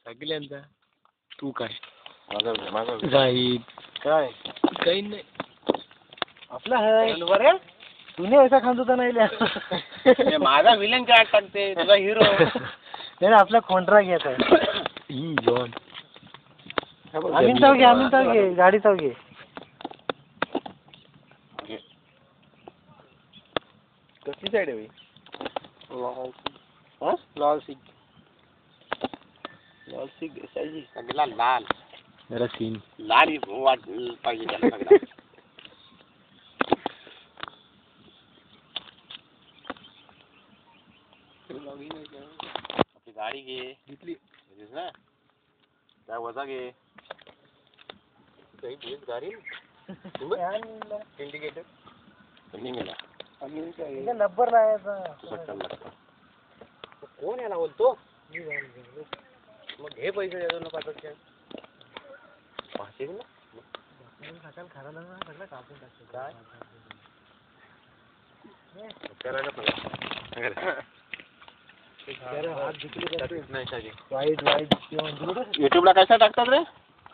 सगळ्यांचा. तू काय माझं जाहीद काय काही नाही आपला है बरे तूने ऐसा खान होता नाही लिया माझा विलन काय टाकते तुझा हिरो नाही आपला कॉन्ट्रॅक्ट घेत आहे ही जॉन आम्ही चौघे गाडी चौघे कसली साईड आहे लाल सिंग सगळा लाल मेरा सीन लाल वाट पाहिजे त्याला सगळा आपली गाडी घे घेतली ना काय वजा घे गाडी इंडिकेटर नंबर कोण याला बोलतो मग घे पैसे द्या ना पाच युट्यूबला कसा टाकतात रे